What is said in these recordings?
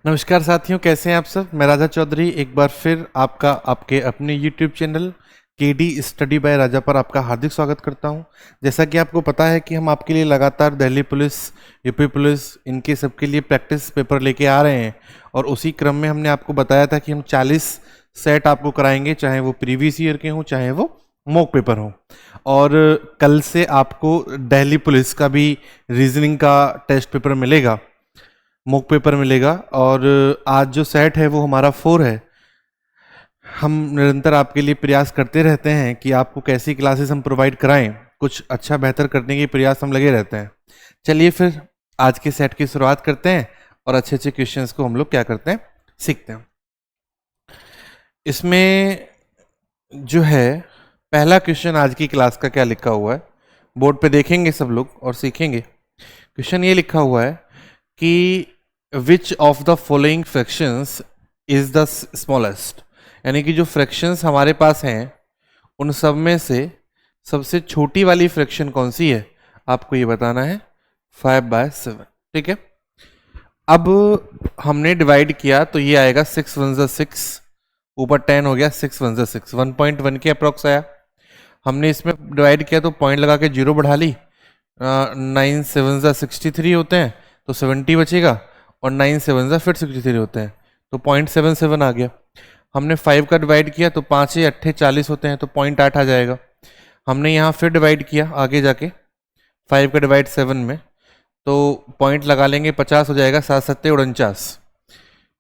नमस्कार साथियों, कैसे हैं आप सब। मैं राजा चौधरी एक बार फिर आपके अपने YouTube channel KD study by Raja पर आपका हार्दिक स्वागत करता हूं। जैसा कि आपको पता है कि हम आपके लिए लगातार दिल्ली पुलिस, यूपी पुलिस, इनके सबके लिए प्रैक्टिस पेपर लेके आ रहे हैं और उसी क्रम में हमने आपको बताया था कि हम 40 सेट आपको कराएंगे, चाहे वो प्रीवियस ईयर के हों चाहे वो मॉक पेपर हों। और कल से आपको दिल्ली पुलिस का भी रीजनिंग का टेस्ट पेपर मिलेगा, मॉक पेपर मिलेगा। और आज जो सेट है वो हमारा 4 है। हम निरंतर आपके लिए प्रयास करते रहते हैं कि आपको कैसी क्लासेस हम प्रोवाइड कराएं, कुछ अच्छा बेहतर करने के प्रयास हम लगे रहते हैं। चलिए फिर आज के सेट की शुरुआत करते हैं और अच्छे अच्छे क्वेश्चंस को हम लोग क्या करते हैं, सीखते हैं। इसमें जो है पहला क्वेश्चन आज की क्लास का क्या लिखा हुआ है, बोर्ड पे देखेंगे सब लोग और सीखेंगे। क्वेश्चन ये लिखा हुआ है कि which of the following fractions is the smallest, यानी कि जो फ्रैक्शंस हमारे पास हैं उन सब में से सबसे छोटी वाली फ्रैक्शन कौन सी है, आपको ये बताना है। 5/7, ठीक है। अब हमने डिवाइड किया तो ये आएगा 6 1 6, ऊपर 10 हो गया, 6 1 6, 1.1 के अप्रॉक्स आया। हमने इसमें डिवाइड किया तो पॉइंट लगा के 0 बढ़ा ली। 9 7 63 होते हैं तो 70 बचेगा, और 9 7 फिर 63 होते हैं तो 0.77 आ गया। हमने 5 का डिवाइड किया तो 5 8 40 होते हैं तो 0.8 आ जाएगा। हमने यहाँ फिर डिवाइड किया आगे जाके 5 का डिवाइड 7 में, तो पॉइंट लगा लेंगे, 50 हो जाएगा, 7 7 49,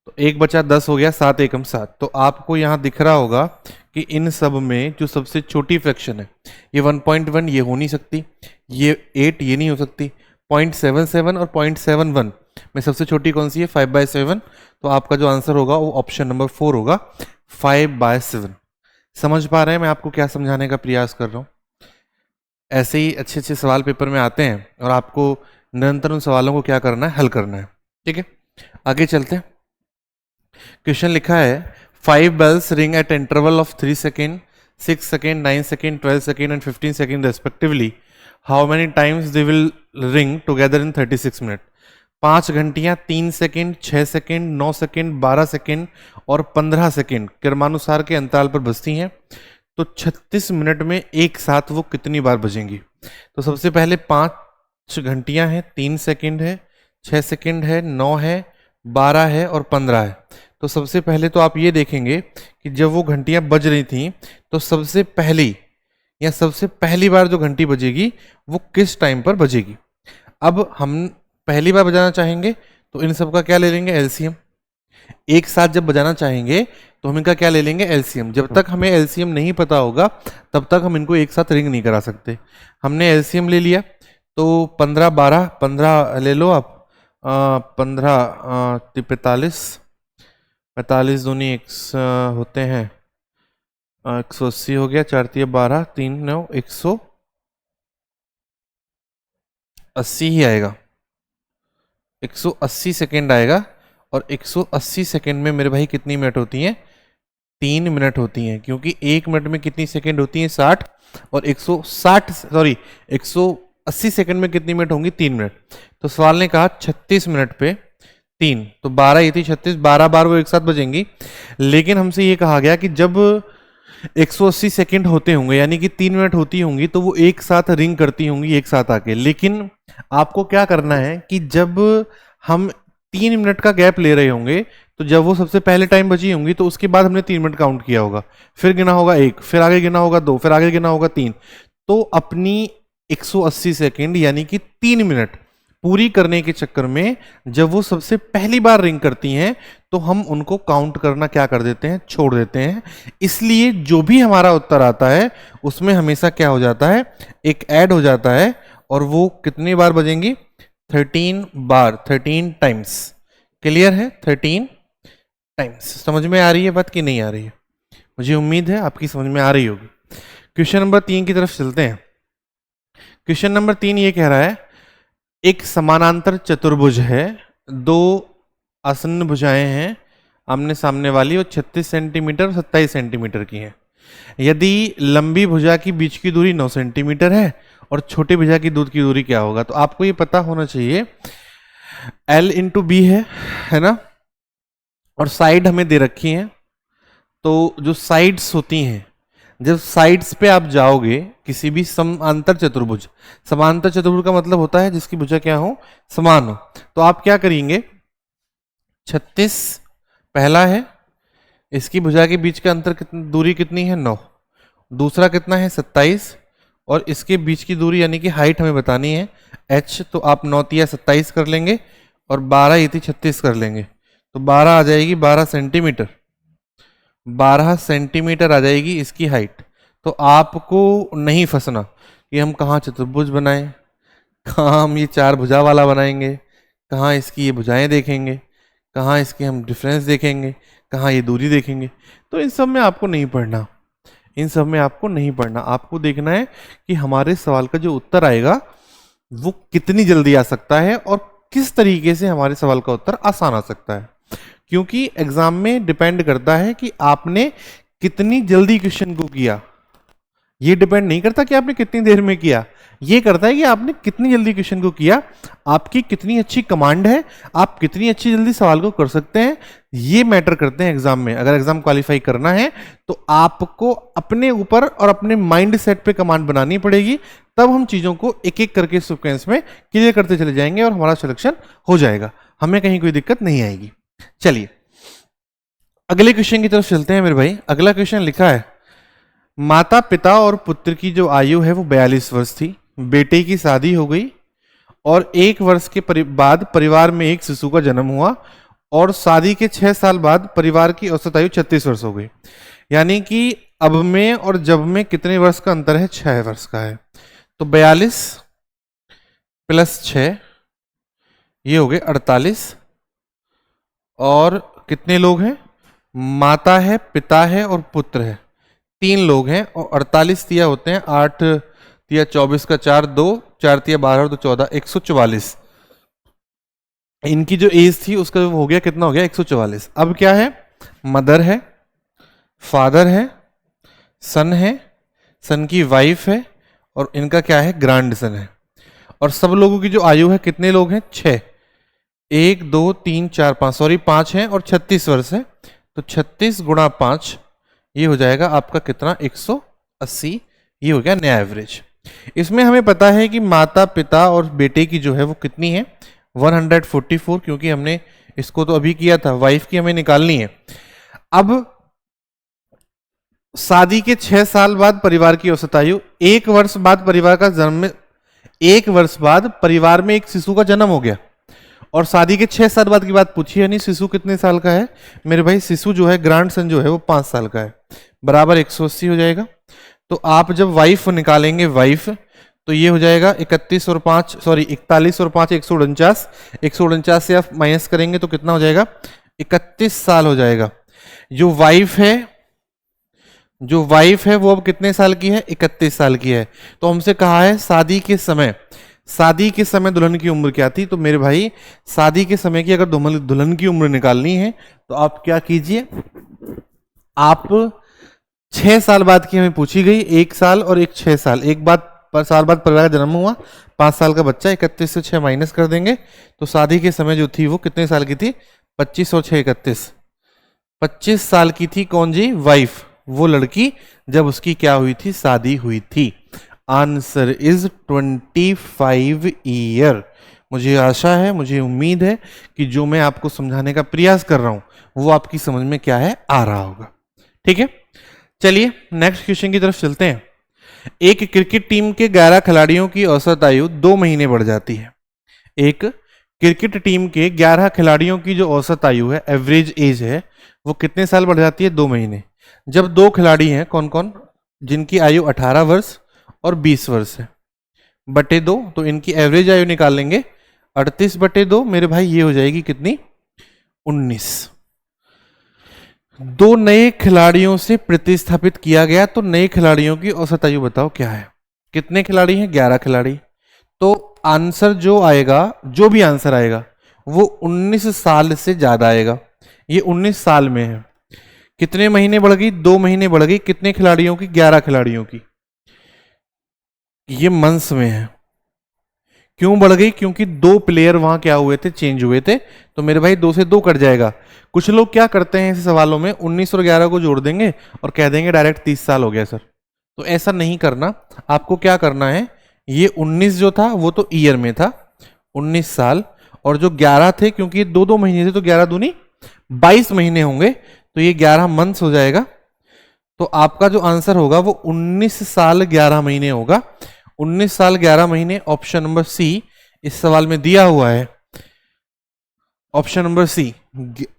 तो एक बचा 10 हो गया, 7 एकम 7। तो आपको यहाँ दिख रहा होगा कि इन सब में जो सबसे छोटी फ्रैक्शन है ये 1.1 ये हो नहीं सकती, ये 8 ये नहीं हो सकती, 0.77 और 0.71 में सबसे छोटी कौन सी है, 5/7। तो आपका जो आंसर होगा वो ऑप्शन नंबर 4 होगा, 5/7। समझ पा रहे हैं मैं आपको क्या समझाने का प्रयास कर रहा हूँ। ऐसे ही अच्छे अच्छे सवाल पेपर में आते हैं और आपको निरंतर उन सवालों को क्या करना है, हल करना है, ठीक है। आगे चलते हैं। क्वेश्चन लिखा है 5 bells ring at interval of 3 seconds, 6 seconds, 9 seconds, 12 seconds and 15 seconds respectively. How many times they will ring together in 36 minutes? 5 घंटियां 3 सेकेंड, 6 सेकेंड, 9 सेकेंड, 12 सेकेंड और 15 सेकेंड क्रमानुसार के अंतराल पर बजती हैं, तो 36 मिनट में एक साथ वो कितनी बार बजेंगी। तो सबसे पहले 5 घंटियां हैं, 3 सेकेंड है, 6 सेकेंड है, 9 है, 12 है और 15 है। तो सबसे पहले तो आप ये देखेंगे कि जब वो घंटियां बज रही थी तो सबसे पहली बार जो घंटी बजेगी वो किस टाइम पर बजेगी। अब हम पहली बार बजाना चाहेंगे तो इन सब का क्या ले लेंगे, एलसीएम। एक साथ जब बजाना चाहेंगे तो हम इनका क्या ले लेंगे, एलसीएम। जब तक हमें एलसीएम नहीं पता होगा तब तक हम इनको एक साथ रिंग नहीं करा सकते। हमने एलसीएम ले लिया तो 15 12, 15 ले लो आप, 15 45, 45 दूनी होते हैं 180 हो गया, 4 3 12, 3 9 180 ही आएगा, 180 सेकेंड आएगा। और 180 सेकेंड में मेरे भाई कितनी मिनट होती हैं, 3 मिनट होती हैं, क्योंकि 1 मिनट में कितनी सेकेंड होती हैं, 60, और 180 सेकेंड में कितनी मिनट होंगी, 3 मिनट। तो सवाल ने कहा 36 मिनट पे 3, तो 12 ये थी 36, 12 बार वो एक साथ बजेंगी। लेकिन हमसे ये कहा गया कि जब 180 सेकेंड होते होंगे यानी कि 3 मिनट होती होंगी तो वो एक साथ रिंग करती होंगी एक साथ आके। लेकिन आपको क्या करना है कि जब हम 3 मिनट का गैप ले रहे होंगे तो जब वो सबसे पहले टाइम बजी होंगी तो उसके बाद हमने 3 मिनट काउंट किया होगा, फिर गिना होगा 1, फिर आगे गिना होगा 2, फिर आगे गिना होगा 3। तो अपनी 180 सेकेंड यानी कि 3 मिनट पूरी करने के चक्कर में जब वो सबसे पहली बार रिंग करती हैं तो हम उनको काउंट करना क्या कर देते हैं, छोड़ देते हैं। इसलिए जो भी हमारा उत्तर आता है उसमें हमेशा क्या हो जाता है, एक ऐड हो जाता है, और वो कितनी बार बजेंगी, 13 बार, 13 टाइम्स। क्लियर है, 13 टाइम्स। समझ में आ रही है बात कि नहीं आ रही है, मुझे उम्मीद है आपकी समझ में आ रही होगी। क्वेश्चन नंबर 3 की तरफ चलते हैं। क्वेश्चन नंबर 3 ये कह रहा है एक समानांतर चतुर्भुज है, 2 आसन्न भुजाएं हैं आमने सामने वाली, और 36 सेंटीमीटर और 27 सेंटीमीटर की हैं। यदि लंबी भुजा की बीच की दूरी 9 सेंटीमीटर है और छोटी भुजा की दूर की दूरी क्या होगा। तो आपको ये पता होना चाहिए L × B है ना, और साइड हमें दे रखी हैं। तो जो साइड्स होती हैं, जब साइड्स पे आप जाओगे किसी भी समांतर चतुर्भुज, समांतर चतुर्भुज का मतलब होता है जिसकी भुजा क्या हो, समान हो, तो आप क्या करेंगे, 36 पहला है, इसकी भुजा के बीच का अंतर दूरी कितनी है, 9, दूसरा कितना है 27, और इसके बीच की दूरी यानी कि हाइट हमें बतानी है h, तो आप 9 तिया 27 कर लेंगे और 12 इति 36 कर लेंगे, तो 12 आ जाएगी 12 सेंटीमीटर, 12 सेंटीमीटर आ जाएगी इसकी हाइट। तो आपको नहीं फंसना कि हम कहाँ चतुर्भुज बनाएं, कहाँ हम ये 4 भुजा वाला बनाएंगे, कहाँ इसकी ये भुजाएं देखेंगे, कहाँ इसके हम डिफरेंस देखेंगे, कहाँ ये दूरी देखेंगे। तो इन सब में आपको नहीं पढ़ना, इन सब में आपको नहीं पढ़ना। आपको देखना है कि हमारे सवाल का जो उत्तर आएगा वो कितनी जल्दी आ सकता है और किस तरीके से हमारे सवाल का उत्तर आसान आ सकता है, क्योंकि एग्जाम में डिपेंड करता है कि आपने कितनी जल्दी क्वेश्चन को किया। ये डिपेंड नहीं करता कि आपने कितनी देर में किया, ये करता है कि आपने कितनी जल्दी क्वेश्चन को किया, आपकी कितनी अच्छी कमांड है, आप कितनी अच्छी जल्दी सवाल को कर सकते हैं, ये मैटर करते हैं एग्जाम में। अगर एग्जाम क्वालिफाई करना है तो आपको अपने ऊपर और अपने माइंड सेट पे कमांड बनानी पड़ेगी, तब हम चीजों को एक एक करके सीक्वेंस में क्लियर करते चले जाएंगे और हमारा सिलेक्शन हो जाएगा, हमें कहीं कोई दिक्कत नहीं आएगी। चलिए अगले क्वेश्चन की तरफ चलते हैं मेरे भाई। अगला क्वेश्चन लिखा है, माता पिता और पुत्र की जो आयु है वो 42 वर्ष थी, बेटे की शादी हो गई और 1 वर्ष के बाद परिवार में एक शिशु का जन्म हुआ और शादी के 6 साल बाद परिवार की औसत आयु 36 वर्ष हो गई। यानी कि अब में और जब में कितने वर्ष का अंतर है, 6 वर्ष का है। तो 42 प्लस 6 ये हो गए 48, और कितने लोग हैं, माता है, पिता है और पुत्र है, 3 लोग हैं, और 48 तिया होते हैं 8 तिया 24 का 4 2 4 तिया 12 और 2 14, 144। इनकी जो एज थी उसका हो गया कितना, हो गया 144। अब क्या है, मदर है, फादर है, सन की वाइफ है और इनका क्या है, ग्रैंड सन है। और सब लोगों की जो आयु है, कितने लोग हैं, 6, 1 2 3 4 5, सॉरी 5 है और 36 वर्ष है, तो 36 गुणा 5 ये हो जाएगा आपका कितना, 180, ये हो गया नया एवरेज। इसमें हमें पता है कि माता पिता और बेटे की जो है वो कितनी है, 144, क्योंकि हमने इसको तो अभी किया था, वाइफ की हमें निकालनी है। अब शादी के 6 साल बाद परिवार की औसत आयु, 1 वर्ष बाद परिवार का जन्म, 1 वर्ष बाद परिवार में एक शिशु का जन्म हो गया और शादी के 6 साल बाद की बात पूछी, यानी शिशु कितने साल का है मेरे भाई, शिशु जो है ग्रैंड सन जो है वो 5 साल का है, बराबर 180 हो जाएगा। तो आप जब वाइफ निकालेंगे, वाइफ, तो ये हो जाएगा 41 और 5, सॉरी 41 और 5 149, 149 से आप माइनस करेंगे तो कितना हो जाएगा, 31 साल हो जाएगा। जो वाइफ है वो अब कितने साल की है, 31 साल की है। तो हमसे कहा है शादी के समय दुल्हन की उम्र क्या थी, तो मेरे भाई शादी के समय की अगर दुल्हन की उम्र निकालनी है तो आप क्या कीजिए, आप 6 साल बाद की हमें पूछी गई, 1 साल और एक 6 साल, एक बात पर साल बाद परिवार का जन्म हुआ, 5 साल का बच्चा, 31 से 6 माइनस कर देंगे तो शादी के समय जो थी वो कितने साल की थी, 25 और 6 31, 25 साल की थी कौन जी, वाइफ, वो लड़की जब उसकी क्या हुई थी, शादी हुई थी। Answer is 25 year. मुझे आशा है, मुझे उम्मीद है कि जो मैं आपको समझाने का प्रयास कर रहा हूं वो आपकी समझ में क्या है, आ रहा होगा। ठीक है, चलिए नेक्स्ट क्वेश्चन की तरफ चलते हैं। एक क्रिकेट टीम के 11 खिलाड़ियों की औसत आयु 2 महीने बढ़ जाती है। एक क्रिकेट टीम के 11 खिलाड़ियों की जो औसत आयु है, एवरेज एज है, वो कितने साल बढ़ जाती है, 2 महीने। जब 2 खिलाड़ी हैं, कौन कौन, जिनकी आयु 18 वर्ष और 20 वर्ष है, बटे 2, तो इनकी एवरेज आयु निकाल लेंगे, 38 बटे 2 मेरे भाई, ये हो जाएगी कितनी, 19। 2 नए खिलाड़ियों से प्रतिस्थापित किया गया, तो नए खिलाड़ियों की औसत आयु बताओ क्या है, कितने खिलाड़ी हैं, 11 खिलाड़ी। तो आंसर जो आएगा, जो भी आंसर आएगा वो 19 साल से ज्यादा आएगा। ये 19 साल में है, कितने महीने बढ़ गई, 2 महीने बढ़ गई, कितने खिलाड़ियों की, 11 खिलाड़ियों की, ये मंथ्स में है, क्यों बढ़ गई? क्योंकि 2 प्लेयर वहां क्या हुए थे, चेंज हुए थे। तो मेरे भाई 2 से 2 कट जाएगा। कुछ लोग क्या करते हैं ऐसे सवालों में, 19 और 11 को जोड़ देंगे और कह देंगे डायरेक्ट 30 साल हो गया सर। तो ऐसा नहीं करना। आपको क्या करना है, ये 19 जो था वो तो ईयर में था, 19 साल, और जो 11 थे क्योंकि ये 2-2 महीने थे तो 11 दूनी 22 महीने होंगे, तो ये 11 मंथ्स हो जाएगा। तो आपका जो आंसर होगा वो 19 साल 11 महीने होगा। 19 साल 11 महीने, ऑप्शन नंबर सी इस सवाल में दिया हुआ है। ऑप्शन नंबर सी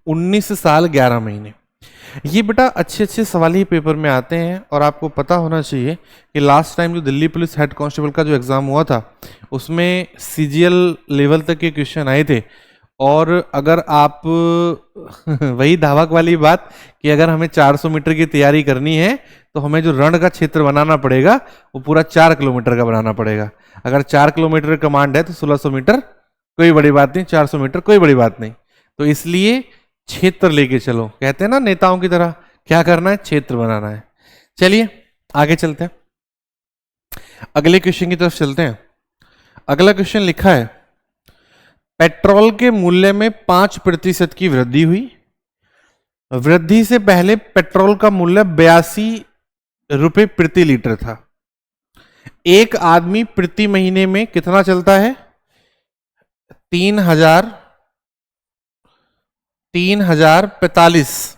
19 साल 11 महीने। ये बेटा अच्छे अच्छे सवाल ही पेपर में आते हैं, और आपको पता होना चाहिए कि लास्ट टाइम जो दिल्ली पुलिस हेड कांस्टेबल का जो एग्ज़ाम हुआ था उसमें सीजीएल लेवल तक के क्वेश्चन आए थे। और अगर आप वही धावक वाली बात कि अगर हमें 400 मीटर की तैयारी करनी है तो हमें जो रण का क्षेत्र बनाना पड़ेगा वो पूरा 4 किलोमीटर का बनाना पड़ेगा। अगर 4 किलोमीटर कमांड है तो 1600 मीटर कोई बड़ी बात नहीं, 400 मीटर कोई बड़ी बात नहीं। तो इसलिए क्षेत्र लेके चलो, कहते हैं ना नेताओं की तरह, क्या करना है, क्षेत्र बनाना है। चलिए आगे चलते हैं, अगले क्वेश्चन की तरफ चलते हैं। अगला क्वेश्चन लिखा है, पेट्रोल के मूल्य में 5% की वृद्धि हुई। वृद्धि से पहले पेट्रोल का मूल्य 82 रुपए प्रति लीटर था। एक आदमी प्रति महीने में कितना चलता है? 3045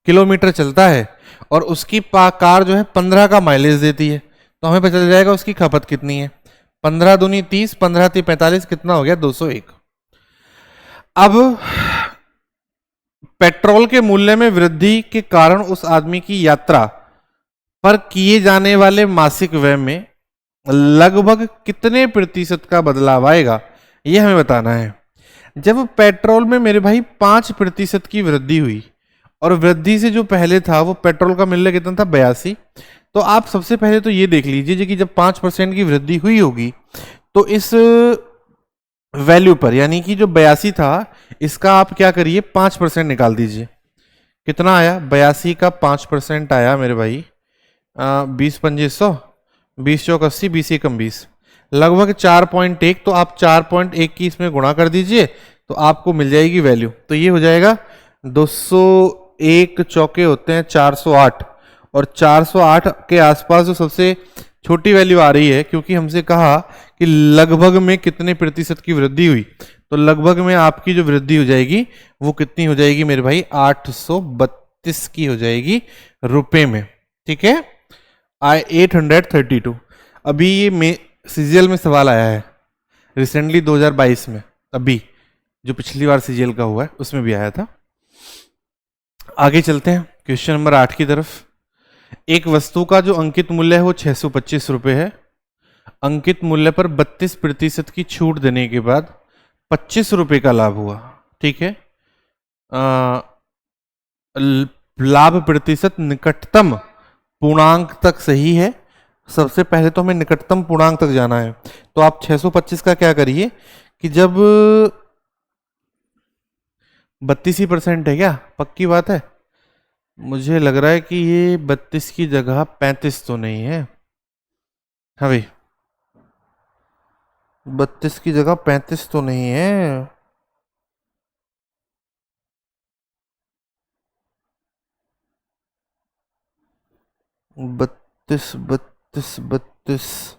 किलोमीटर चलता है, और उसकी कार जो है 15 का माइलेज देती है। तो हमें पता चल जाएगा उसकी खपत कितनी है। 15 दूनी 30, 15 × 45, कितना हो गया? 201। अब पेट्रोल के मूल्य में वृद्धि के कारण उस आदमी की यात्रा पर किए जाने वाले मासिक व्यय में लगभग कितने प्रतिशत का बदलाव आएगा, यह हमें बताना है। जब पेट्रोल में मेरे भाई 5% की वृद्धि हुई, और वृद्धि से जो पहले था वो पेट्रोल का मूल्य कितना था? 82। तो आप सबसे पहले तो ये देख लीजिए कि जब 5% की वृद्धि हुई होगी तो इस वैल्यू पर, यानी कि जो 82 था, इसका आप क्या करिए, 5% निकाल दीजिए। कितना आया? 82 का 5% आया मेरे भाई 20 पंजे 100, 20 चौक 80, 20 एकम 20, लगभग 4.1। तो आप 4.1 की इसमें गुणा कर दीजिए तो आपको मिल जाएगी वैल्यू। तो ये हो जाएगा 201 चौके होते हैं 408, और 408 के आसपास जो सबसे छोटी वैल्यू आ रही है, क्योंकि हमसे कहा कि लगभग में कितने प्रतिशत की वृद्धि हुई, तो लगभग में आपकी जो वृद्धि हो जाएगी वो कितनी हो जाएगी मेरे भाई? 832 की हो जाएगी रुपए में। ठीक है, 832। अभी ये सीजीएल में सवाल आया है रिसेंटली 2022 में, अभी जो पिछली बार सीजीएल का हुआ है उसमें भी आया था। आगे चलते हैं क्वेश्चन नंबर 8 की तरफ। एक वस्तु का जो अंकित मूल्य है वो 625 रुपये है। अंकित मूल्य पर 32% की छूट देने के बाद 25 रुपये का लाभ हुआ। ठीक है, लाभ प्रतिशत निकटतम पूर्णांक तक सही है। सबसे पहले तो हमें निकटतम पूर्णांक तक जाना है। तो आप 625 का क्या करिए कि जब 32% है, क्या पक्की बात है? मुझे लग रहा है कि ये 32 की जगह 35 तो नहीं है। हाँ भाई, 32 की जगह 35 तो नहीं है। बत्तीस 32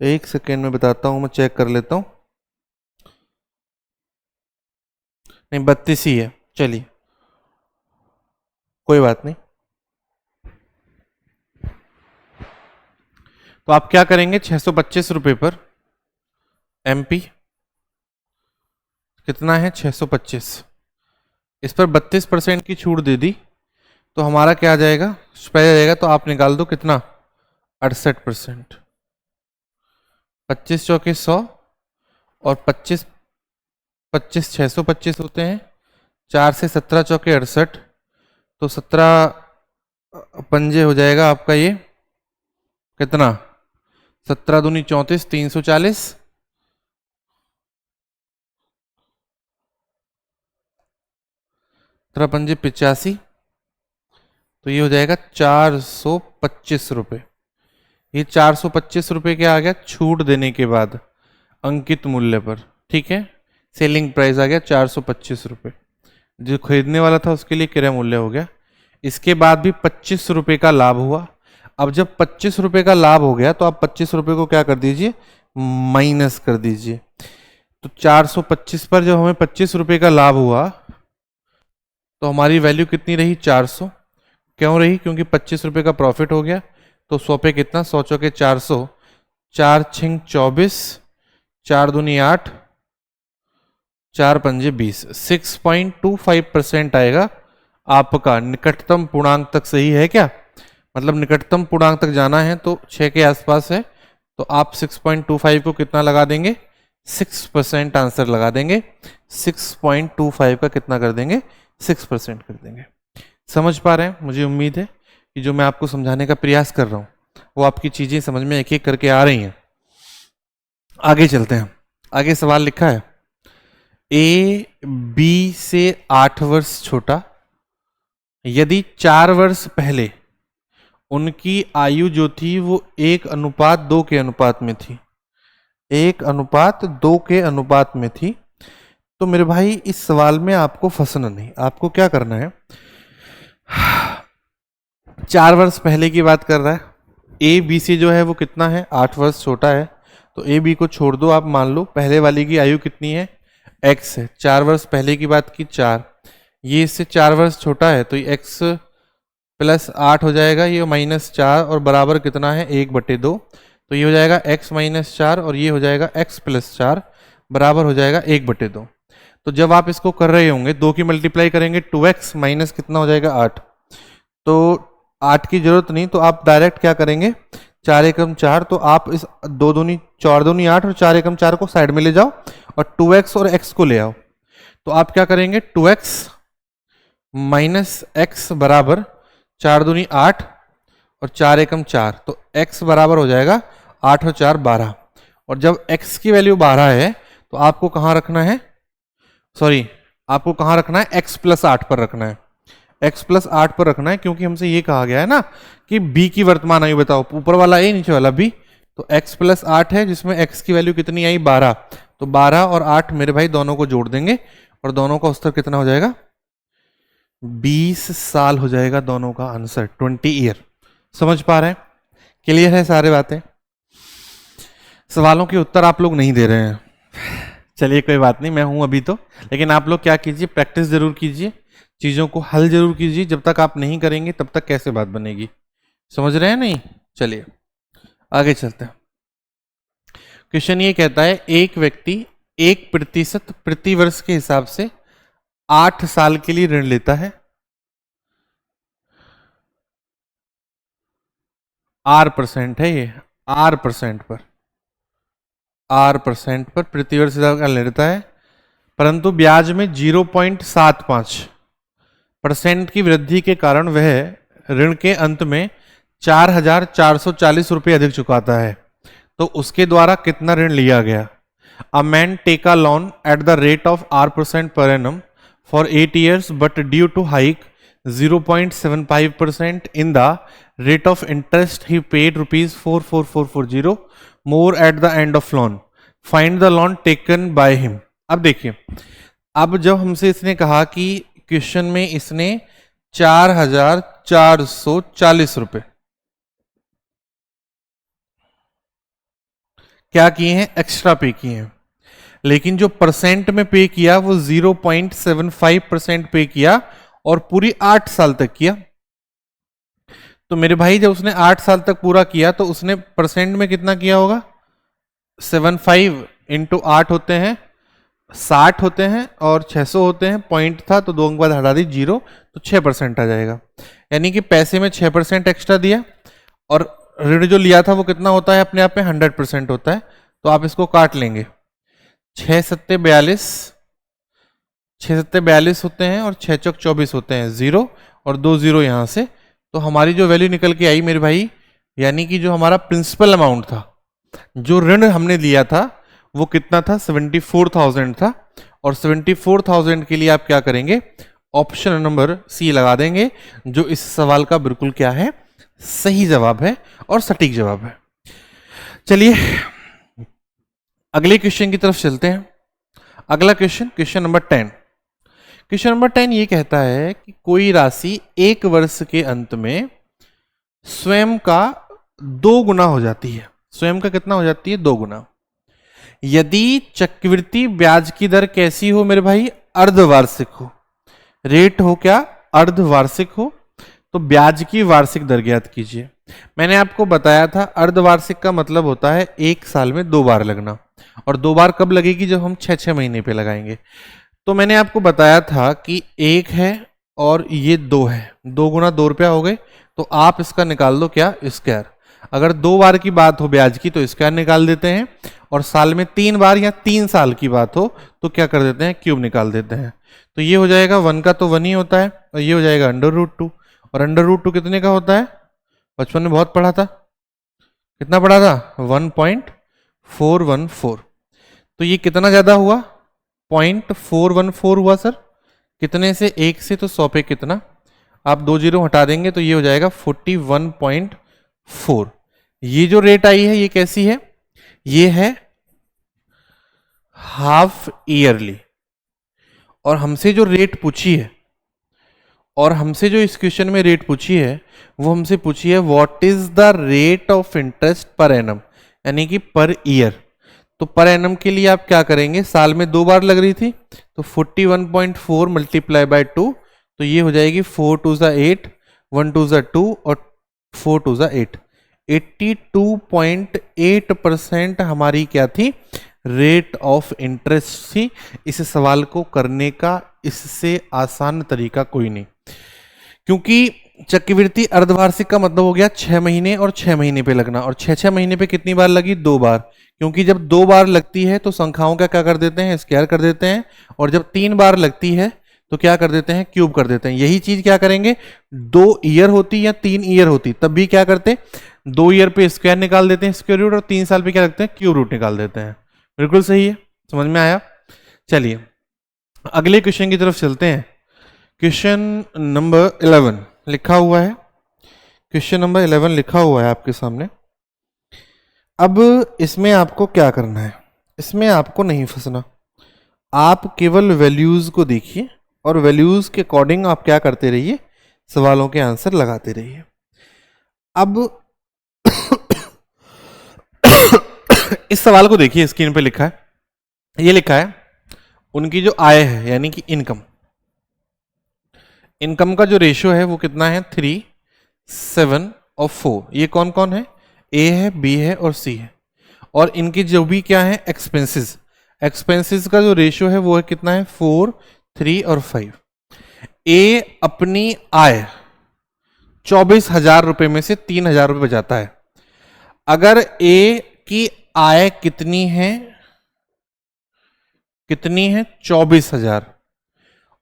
एक सेकेंड में बताता हूं, मैं चेक कर लेता हूं। नहीं, 32 ही है। चलिए कोई बात नहीं। तो आप क्या करेंगे, 625 रुपए पर एमपी कितना है? 625। इस पर 32% की छूट दे दी तो हमारा क्या आ जाएगा? पहले जाएगा तो आप निकाल दो कितना? 68%। 25 चौके 100 और 25 25 625 होते हैं। 4 से 17 चौके 68, तो 17 पंजे हो जाएगा आपका ये कितना? 17 दूनी 34, 340, 17 पंजे 85, तो ये हो जाएगा 425 रुपये। ये 425 रुपये क्या आ गया? छूट देने के बाद अंकित मूल्य पर, ठीक है। सेलिंग प्राइस आ गया 425 रुपये, जो खरीदने वाला था उसके लिए क्रय मूल्य हो गया। इसके बाद भी 25 रुपये का लाभ हुआ। अब जब 25 रुपये का लाभ हो गया तो आप 25 रुपये को क्या कर दीजिए, माइनस कर दीजिए। तो 425 पर जब हमें 25 रुपये का लाभ हुआ तो हमारी वैल्यू कितनी रही, 400। क्यों रही, क्योंकि 25 रुपये का प्रॉफिट हो गया। तो 100 पे कितना, 100 चौके 400, 4 छिंग 24, 4 दूनी 8, 4 पंजे 20, 6.25% आएगा आपका। निकटतम पूर्णांक तक सही है क्या, मतलब निकटतम पूर्णांक तक जाना है तो 6 के आसपास है, तो आप 6.25 को कितना लगा देंगे, 6% आंसर लगा देंगे। 6.25 का कितना कर देंगे, 6% कर देंगे। समझ पा रहे हैं, मुझे उम्मीद है कि जो मैं आपको समझाने का प्रयास कर रहा हूं वो आपकी चीजें समझ में एक एक करके आ रही हैं। आगे चलते हैं। आगे सवाल लिखा है, ए बी से 8 वर्ष छोटा, यदि 4 वर्ष पहले उनकी आयु जो थी वो 1:2 के अनुपात में थी, 1:2 के अनुपात में थी, तो मेरे भाई इस सवाल में आपको फंसना नहीं। आपको क्या करना है, 4 वर्ष पहले की बात कर रहा है, ए बी से जो है वो कितना है, 8 वर्ष छोटा है, तो ए बी को छोड़ दो। आप मान लो पहले वाली की आयु कितनी है, एक्स है। 4 वर्ष पहले की बात की 4, ये इससे 4 वर्ष छोटा है तो ये एक्स प्लस 8 हो जाएगा, ये -4 और बराबर कितना है, 1/2। तो ये हो जाएगा x -4 और ये हो जाएगा x + 4 बराबर हो जाएगा 1/2। तो जब आप इसको कर रहे होंगे 2 की मल्टीप्लाई करेंगे 2x माइनस कितना हो जाएगा 8, तो 8 की जरूरत नहीं, तो आप डायरेक्ट क्या करेंगे, 4 एकम 4, तो आप इस 2 दूनी 4 दूनी 8 और 4 एकम 4 को साइड में ले जाओ और 2x और x को ले आओ। तो आप क्या करेंगे, 2x माइनस x बराबर 4 दूनी 8 और 4 एकम 4, तो x बराबर हो जाएगा 8 और 4 12। और जब x की वैल्यू 12 है तो आपको कहाँ रखना है, सॉरी आपको कहाँ रखना है, x + 8 पर रखना है, x + 8 पर रखना है, क्योंकि हमसे ये कहा गया है ना कि b की वर्तमान आयु बताओ, ऊपर वाला a नीचे वाला b, तो x + 8 है जिसमें x की वैल्यू कितनी आई 12, तो 12 और 8 मेरे भाई दोनों को जोड़ देंगे और दोनों का उत्तर कितना हो जाएगा, 20 साल हो जाएगा दोनों का आंसर, 20 ईयर। समझ पा रहे हैं, क्लियर है सारे बातें। सवालों के उत्तर आप लोग नहीं दे रहे हैं, चलिए कोई बात नहीं, मैं हूं अभी तो, लेकिन आप लोग क्या कीजिए, प्रैक्टिस जरूर कीजिए, चीजों को हल जरूर कीजिए। जब तक आप नहीं करेंगे तब तक कैसे बात बनेगी, समझ रहे हैं नहीं। चलिए आगे चलते हैं। क्वेश्चन ये कहता है, एक व्यक्ति 1% प्रति वर्ष के हिसाब से 8 साल के लिए ऋण लेता है, R% है ये, R% पर प्रति वर्ष का लेता है, परंतु ब्याज में 0.75% की वृद्धि के कारण वह ऋण के अंत में 4,440 रुपये अधिक चुकाता है, तो उसके द्वारा कितना ऋण लिया गया। A man take a loan at the rate of R% per annum for 8 years, but due to hike 0.75% in the rate of interest, he paid rupees 44440 more at the end of loan. Find the loan taken by him. अब देखिए, अब जब हमसे इसने कहा कि question में इसने 4,440 रुपए क्या किए हैं, एक्स्ट्रा पे किए हैं, लेकिन जो परसेंट में पे किया वो 0.75% पे किया और पूरी 8 साल तक किया। तो मेरे भाई जब उसने 8 साल तक पूरा किया तो उसने परसेंट में कितना किया होगा, 75 × 8 होते हैं 60 होते हैं और 600 होते हैं, पॉइंट था तो 2 अंक बाद हटा दी 0, तो 6% आ जाएगा। यानी कि पैसे में 6% एक्स्ट्रा दिया और ऋण जो लिया था वो कितना होता है, अपने आप में 100% होता है, तो आप इसको काट लेंगे। 6 सत्ते 42 होते हैं और 6 चौक 24 होते हैं, 0 और 2 0 यहाँ से, तो हमारी जो वैल्यू निकल के आई मेरे भाई, यानी कि जो हमारा प्रिंसिपल अमाउंट था, जो ऋण हमने लिया था वो कितना था, 74,000 था। और 74,000 के लिए आप क्या करेंगे, ऑप्शन नंबर सी लगा देंगे, जो इस सवाल का बिल्कुल क्या है, सही जवाब है और सटीक जवाब है। चलिए अगले क्वेश्चन की तरफ चलते हैं। अगला question, question number 10। Question number 10 ये कहता है कि कोई राशि एक वर्ष के अंत में स्वयं का 2 गुना हो जाती है। स्वयं का कितना हो जाती है? 2 गुना। यदि चक्रवृद्धि ब्याज की दर कैसी हो मेरे भाई? अर्धवार्षिक हो। रेट हो क्या? अर्धवार्षिक हो। तो ब्याज की वार्षिक दर ज्ञात कीजिए। मैंने आपको बताया था अर्धवार्षिक का मतलब होता है 1 साल में 2 बार लगना, और 2 बार कब लगेगी? जब हम 6-6 महीने पे लगाएंगे। तो मैंने आपको बताया था कि 1 है और ये 2 है, 2 गुना 2 रुपया हो गए। तो आप इसका निकाल दो क्या? स्क्वायर। अगर 2 बार की बात हो ब्याज की तो स्क्वायर निकाल देते हैं, और साल में 3 बार या 3 साल की बात हो तो क्या कर देते हैं? क्यूब निकाल देते हैं। तो ये हो जाएगा 1 का तो 1 ही होता है, और ये हो जाएगा अंडर रूट 2। और अंडर रूट 2 कितने का होता है? बचपन में बहुत पढ़ा था। कितना पढ़ा था? 1.414। तो ये कितना ज्यादा हुआ? 0.414 हुआ सर। कितने से? 1 से। तो 100 पे कितना? आप 2 जीरो हटा देंगे तो ये हो जाएगा 41.4। ये जो रेट आई है ये कैसी है? ये है हाफ ईयरली। और हमसे जो रेट पूछी है, और हमसे जो इस क्वेश्चन में रेट पूछी है, वो हमसे पूछी है what is the rate of interest per annum, यानी कि पर ईयर। तो पर एनम के लिए आप क्या करेंगे? साल में 2 बार लग रही थी, तो 41.4 मल्टीप्लाई बाय 2, तो ये हो जाएगी 4 2 ज़ा 8, 1 2 ज़ा 2 और 4 2 ज़ा 8। 82.8% हमारी क्या थी? रेट ऑफ इंटरेस्ट थी। इस सवाल को करने का इससे आसान तरीका कोई नहीं, क्योंकि चक्रवृद्धि अर्धवार्षिक का मतलब हो गया 6 महीने और 6 महीने पे लगना, और 6-6 महीने पे कितनी बार लगी? 2 बार। क्योंकि जब 2 बार लगती है तो संख्याओं का क्या कर देते हैं? स्क्वायर कर देते हैं, और जब 3 बार लगती है तो क्या कर देते हैं? क्यूब कर देते हैं। यही चीज क्या करेंगे? 2 ईयर होती या 3 ईयर होती तब भी क्या करते? 2 ईयर पे स्क्वायर निकाल देते हैं, स्क्वायर रूट, और 3 साल पे क्या रखते हैं? क्यूब रूट निकाल देते हैं। बिल्कुल सही है, समझ में आया? चलिए अगले क्वेश्चन की तरफ चलते हैं। क्वेश्चन नंबर 11 लिखा हुआ है। क्वेश्चन नंबर 11 लिखा हुआ है आपके सामने। अब इसमें आपको क्या करना है? इसमें आपको नहीं फंसना, आप केवल वैल्यूज को देखिए, और वैल्यूज के अकॉर्डिंग आप क्या करते रहिए? सवालों के आंसर लगाते रहिए। अब इस सवाल को देखिए, स्क्रीन पे लिखा है, ये लिखा है उनकी जो आय है यानी कि इनकम, इनकम का जो रेशियो है वो कितना है? 3, 7 और 4। ये कौन कौन है? ए है, बी है और सी है। और इनकी जो भी क्या है? एक्सपेंसेस, एक्सपेंसेस का जो रेशियो है वो है कितना है? 4, 3 और 5। ए अपनी आय 24,000 रुपए में से 3,000 रुपए बचाता है। अगर ए की आय कितनी है? कितनी है? 24,000,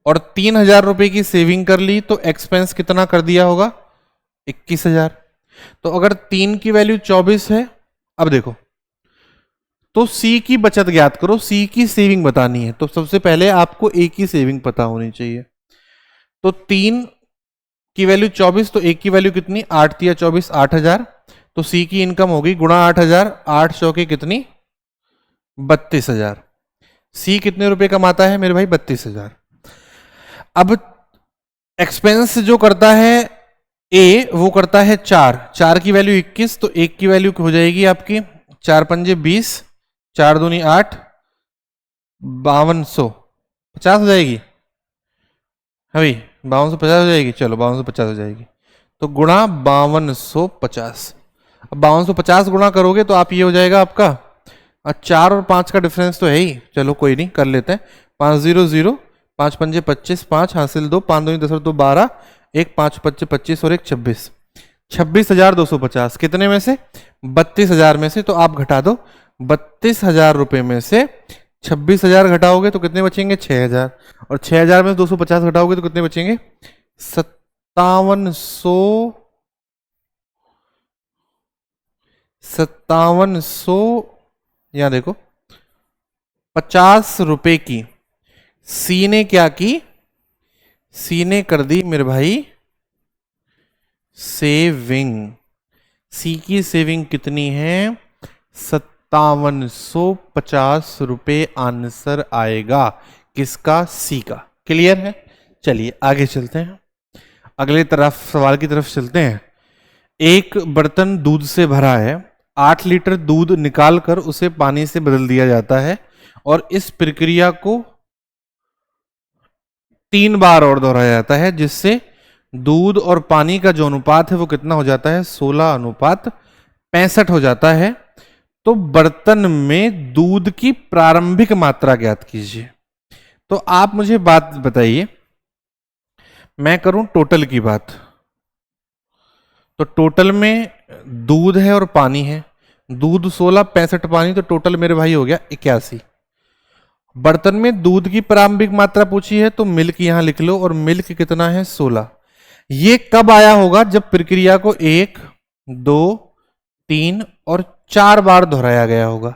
और 3,000 रुपए की सेविंग कर ली, तो एक्सपेंस कितना कर दिया होगा? 21,000। तो अगर 3 की वैल्यू 24 है, अब देखो, तो सी की बचत ज्ञात करो, सी की सेविंग बतानी है। तो सबसे पहले आपको ए की सेविंग पता होनी चाहिए। तो 3 की वैल्यू 24, तो ए की वैल्यू कितनी? 8 तिया 24, 8,000। तो सी की इनकम होगी गुणा 8,000, 8 चौके कितनी? 32,000। सी कितने रुपए कमाता है मेरे भाई? 32,000। अब एक्सपेंस जो करता है ए, वो करता है 4, 4 की वैल्यू 21, तो 1 की वैल्यू हो जाएगी आपकी 4 पंजे 20, 4 दूनी 8, 5250 हो जाएगी। अभी 5250 हो जाएगी। चलो 5250 हो जाएगी, तो गुणा 5250। अब 5250 गुणा करोगे तो आप ये हो जाएगा आपका, 4 और 5 का डिफरेंस तो है ही, चलो कोई नहीं, कर लेते हैं। 500, 5 पंजे 25, 5 हासिल 2, 5 दूनी 10 और 2 12, 1 5 पच्चे 25 और 1 26, 26,250। कितने में से? 32,000 में से। तो आप घटा दो, 32,000 रुपए में से 26,000 घटाओगे तो कितने बचेंगे? 6,000। और 6,000 में से 250 घटाओगे तो कितने बचेंगे? 5700। यहां देखो, 50 रुपए की सी ने क्या की? सी ने कर दी मेरे भाई सेविंग। सी की सेविंग कितनी है? ₹5750 आंसर आएगा किसका? सी का। क्लियर है? चलिए आगे चलते हैं, अगले तरफ सवाल की तरफ चलते हैं। एक बर्तन दूध से भरा है, 8 लीटर दूध निकालकर उसे पानी से बदल दिया जाता है और इस प्रक्रिया को 3 बार और दोहराया जाता है, जिससे दूध और पानी का जो अनुपात है वो कितना हो जाता है? 16:65 हो जाता है। तो बर्तन में दूध की प्रारंभिक मात्रा ज्ञात कीजिए। तो आप मुझे बात बताइए, मैं करूं टोटल की बात, तो टोटल में दूध है और पानी है, दूध 16, 65 पानी, तो टोटल मेरे भाई हो गया 81। बर्तन में दूध की प्रारंभिक मात्रा पूछी है तो मिल्क यहां लिख लो, और मिल्क कितना है? 16। ये कब आया होगा? जब प्रक्रिया को 1, 2, 3 और 4 बार दोहराया गया होगा।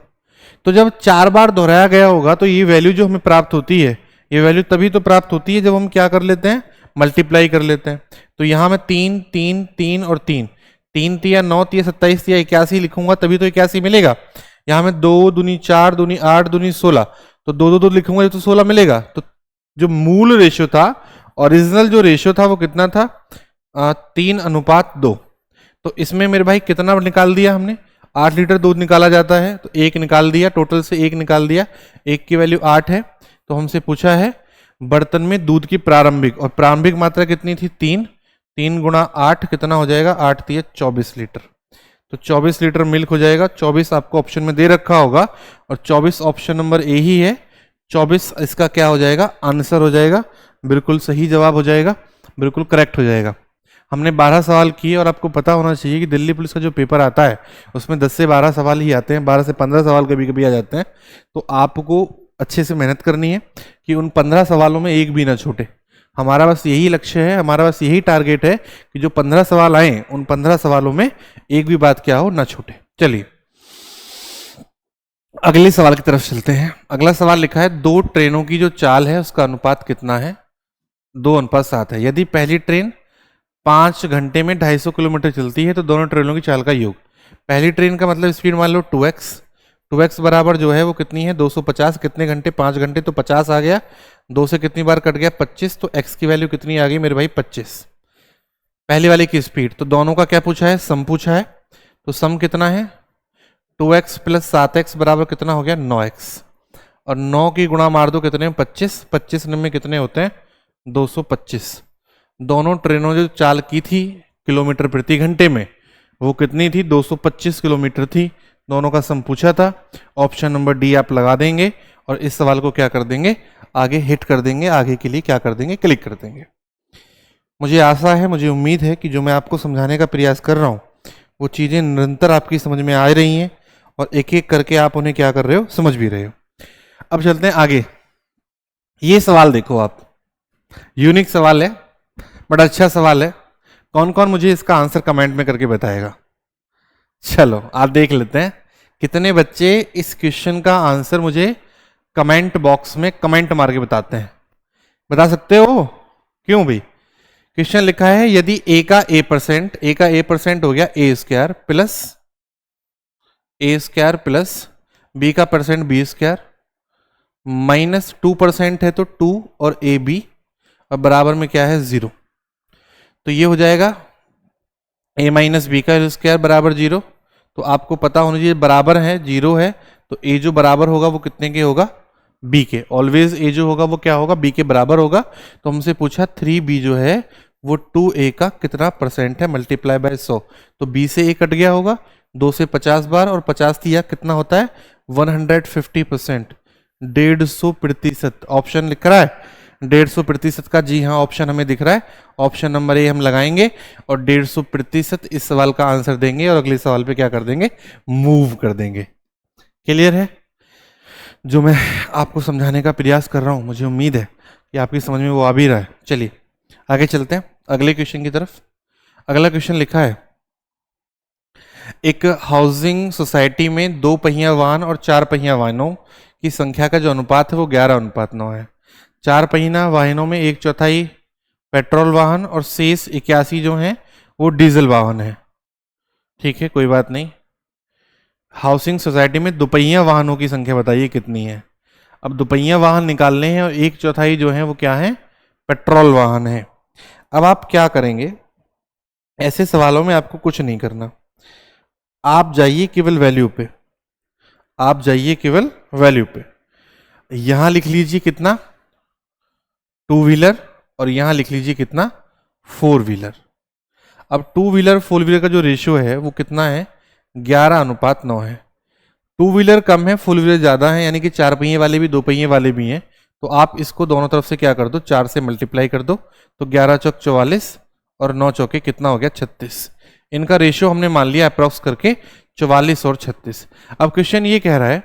तो जब 4 बार दोहराया गया होगा तो ये वैल्यू जो हमें प्राप्त होती है, ये वैल्यू तभी तो प्राप्त होती है जब हम क्या कर लेते हैं? मल्टीप्लाई कर लेते हैं। तो यहां मैं 3, 3, 3 और 3, 3 तिया 9 तिया 27 तिया 81 लिखूंगा, तभी तो 81 मिलेगा। यहां मैं 2 दूनी 4 दूनी 8 दूनी 16, तो 2 2 2 लिखूंगा तो 16 मिलेगा। तो जो मूल रेशियो था, ओरिजिनल जो रेशियो था वो कितना था? 3:2। तो इसमें मेरे भाई कितना निकाल दिया हमने? 8 लीटर दूध निकाला जाता है तो 1 निकाल दिया, टोटल से 1 निकाल दिया, 1 की वैल्यू 8 है। तो हमसे पूछा है बर्तन में दूध की प्रारंभिक, और प्रारंभिक मात्रा कितनी थी? 3, 3 गुणा 8 कितना हो जाएगा? 8 तिया 24 लीटर। तो 24 लीटर मिल्क हो जाएगा। 24 आपको ऑप्शन में दे रखा होगा और 24 ऑप्शन नंबर ए ही है। 24 इसका क्या हो जाएगा? आंसर हो जाएगा। बिल्कुल सही जवाब हो जाएगा, बिल्कुल करेक्ट हो जाएगा। हमने 12 सवाल किए और आपको पता होना चाहिए कि दिल्ली पुलिस का जो पेपर आता है उसमें 10 से 12 सवाल ही आते हैं, 12 से 15 सवाल कभी कभी आ जाते हैं। तो आपको अच्छे से मेहनत करनी है कि उन 15 सवालों में एक भी ना छूटे। हमारा बस यही लक्ष्य है, हमारा बस यही टारगेट है कि जो 15 सवाल आए उन 15 सवालों में एक भी बात क्या हो, ना छूटे। चलिए अगले सवाल की तरफ चलते हैं। अगला सवाल लिखा है 2 ट्रेनों की जो चाल है उसका अनुपात कितना है? 2:7 है। यदि पहली ट्रेन 5 घंटे में 250 किलोमीटर चलती है तो दोनों ट्रेनों की चाल का योग। पहली ट्रेन का मतलब स्पीड मान लो 2x, 2x बराबर जो है वो कितनी है? 250। कितने घंटे? 5 घंटे, तो 50 आ गया। 2 से कितनी बार कट गया? 25। तो x की वैल्यू कितनी आ गई मेरे भाई? 25। पहली वाले की स्पीड। तो दोनों का क्या पूछा है? सम पूछा है। तो सम कितना है? 2x प्लस 7x बराबर कितना हो गया? 9x। और 9 की गुणा मार दो कितने? 25। 25 में कितने होते हैं? 225। दोनों ट्रेनों जो चाल की थी किलोमीटर प्रति घंटे में वो कितनी थी? 225 किलोमीटर थी। दोनों का सम पूछा था। ऑप्शन नंबर डी आप लगा देंगे और इस सवाल को क्या कर देंगे? आगे हिट कर देंगे, आगे के लिए क्या कर देंगे? क्लिक कर देंगे। मुझे आशा है, मुझे उम्मीद है कि जो मैं आपको समझाने का प्रयास कर रहा हूँ वो चीज़ें निरंतर आपकी समझ में आ रही हैं और एक एक करके आप उन्हें क्या कर रहे हो? समझ भी रहे हो। अब चलते हैं आगे। ये सवाल देखो आप, यूनिक सवाल है, बड़ा अच्छा सवाल है। कौन कौन मुझे इसका आंसर कमेंट में करके बताएगा? चलो आप देख लेते हैं कितने बच्चे इस क्वेश्चन का आंसर मुझे कमेंट बॉक्स में कमेंट मार के बताते हैं। बता सकते हो? क्यों भाई? क्वेश्चन लिखा है यदि a का a% हो गया a² प्लस b का परसेंट b² माइनस 2% है तो 2 और ab और बराबर में क्या है? 0। तो ये हो जाएगा a माइनस बी का स्क्वायर बराबर 0। तो आपको पता होना चाहिए बराबर है 0 है तो a जो बराबर होगा वो कितने के होगा? b के। ऑलवेज a जो होगा वो क्या होगा? b के बराबर होगा। तो हमसे पूछा 3b जो है वो 2a का कितना परसेंट है? Multiply by 100। तो b से a कट गया होगा 2 से 50 बार, और 50 दिया कितना होता है? 150%, 150%। ऑप्शन लिख रहा है 150% का, जी हाँ ऑप्शन हमें दिख रहा है। ऑप्शन नंबर ए हम लगाएंगे और 150% इस सवाल का आंसर देंगे और अगले सवाल पे क्या कर देंगे? मूव कर देंगे। क्लियर है? जो मैं आपको समझाने का प्रयास कर रहा हूं मुझे उम्मीद है कि आपकी समझ में वो आ भी रहा है। चलिए आगे चलते हैं अगले क्वेश्चन की तरफ। अगला क्वेश्चन लिखा है एक हाउसिंग सोसाइटी में 2 पहिया वाहन और 4 पहिया वाहनों की संख्या का जो अनुपात है वो 11:9 है। 4 पहिया वाहनों में 1/4 पेट्रोल वाहन और शेष 81 जो हैं वो डीजल वाहन है। ठीक है, कोई बात नहीं। हाउसिंग सोसाइटी में दुपहिया वाहनों की संख्या बताइए कितनी है। अब दुपहिया वाहन निकालने हैं और 1/4 जो है वो क्या है, पेट्रोल वाहन है। अब आप क्या करेंगे, ऐसे सवालों में आपको कुछ नहीं करना, आप जाइए केवल वैल्यू पे, आप जाइए केवल वैल्यू पे। यहां लिख लीजिए कितना, 2 व्हीलर, और यहां लिख लीजिए कितना, 4 व्हीलर। अब 2 व्हीलर 4 व्हीलर का जो रेशियो है वो कितना है, 11:9 है। 2 व्हीलर कम है, 4 व्हीलर ज़्यादा है, यानी कि 4 पहिए वाले भी 2 पहिए वाले भी हैं। तो आप इसको दोनों तरफ से क्या कर दो, 4 से मल्टीप्लाई कर दो, तो 11 चौक 44 और 9 चौके कितना हो गया, 36। इनका रेशियो हमने मान लिया अप्रॉक्स करके 44 और 36। अब क्वेश्चन ये कह रहा है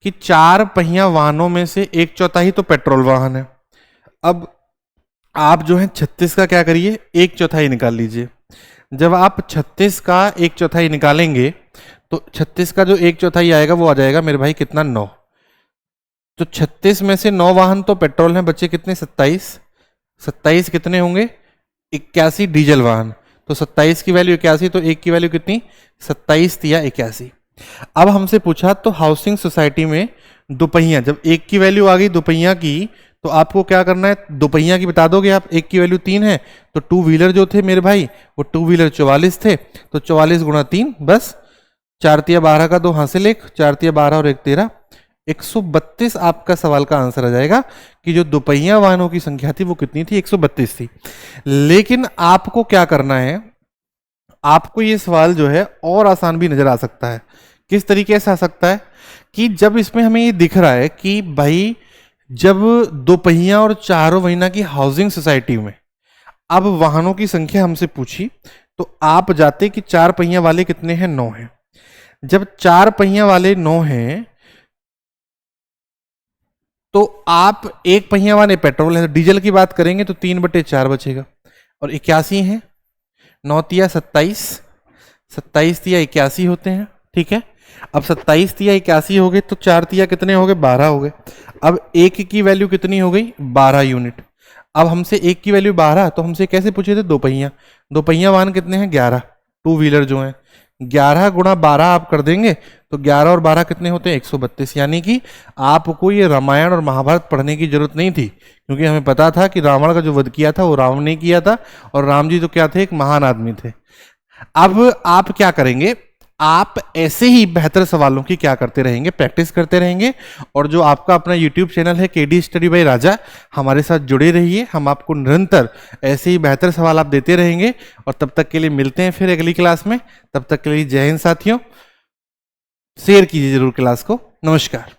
कि 4 पहिया वाहनों में से 1/4 तो पेट्रोल वाहन है। अब आप जो है 36 का क्या करिए, 1/4 निकाल लीजिए। जब आप 36 का 1/4 निकालेंगे तो 36 का जो 1/4 आएगा वो आ जाएगा मेरे भाई कितना, 9। तो 36 में से 9 वाहन तो पेट्रोल हैं, बच्चे कितने, 27। 27 कितने होंगे, 81 डीजल वाहन। तो 27 की वैल्यू 81, तो 1 की वैल्यू कितनी, 27 या 81। अब हमसे पूछा तो हाउसिंग सोसाइटी में दोपहिया, जब 1 की वैल्यू आ गई दोपहिया की, तो आपको क्या करना है, दोपहिया की बता दोगे आप। 1 की वैल्यू 3 है, तो 2 व्हीलर जो थे मेरे भाई वो 2 व्हीलर 44 थे, तो 44 गुणा 3, बस 4 तिया 12 का 2 हासिल 1, 4 तिया 12 और 1 13, 132 आपका सवाल का आंसर आ जाएगा कि जो दोपहिया वाहनों की संख्या थी वो कितनी थी, 132 थी। लेकिन आपको क्या करना है, आपको ये सवाल जो है और आसान भी नजर आ सकता है। किस तरीके से आ सकता है कि जब इसमें हमें ये दिख रहा है कि भाई जब दोपहिया और चारों महीना की हाउसिंग सोसाइटी में अब वाहनों की संख्या हमसे पूछी, तो आप जाते कि 4 पहिया वाले कितने हैं, 9 हैं। जब 4 पहिया वाले 9 हैं तो आप 1 पहिया वाले पेट्रोल है, डीजल की बात करेंगे तो 3/4 बचेगा, और 81 है, 9 तिया 27, 27 तिया 81 होते हैं, ठीक है। अब 27 तिया 81 हो गए तो 4 तिया कितने हो गए, 12 हो गए। अब 1 की वैल्यू कितनी हो गई, 12 यूनिट। अब हमसे 1 की वैल्यू 12, तो हमसे कैसे पूछे थे, दो पहिया वाहन कितने हैं, 11, 2 व्हीलर जो हैं। 11 गुणा 12 आप कर देंगे तो 11 और 12 कितने होते हैं, 132। यानी कि आपको ये रामायण और महाभारत पढ़ने की जरूरत नहीं थी, क्योंकि हमें पता था कि रावण का जो वध किया था वो रावण ने किया था, और राम जी तो क्या थे, एक महान आदमी थे। अब आप क्या करेंगे, आप ऐसे ही बेहतर सवालों की क्या करते रहेंगे, प्रैक्टिस करते रहेंगे। और जो आपका अपना YouTube चैनल है केडी स्टडी बाय राजा, हमारे साथ जुड़े रहिए, हम आपको निरंतर ऐसे ही बेहतर सवाल आप देते रहेंगे। और तब तक के लिए मिलते हैं फिर अगली क्लास में, तब तक के लिए जय हिंद साथियों, शेयर कीजिए जरूर क्लास को। नमस्कार।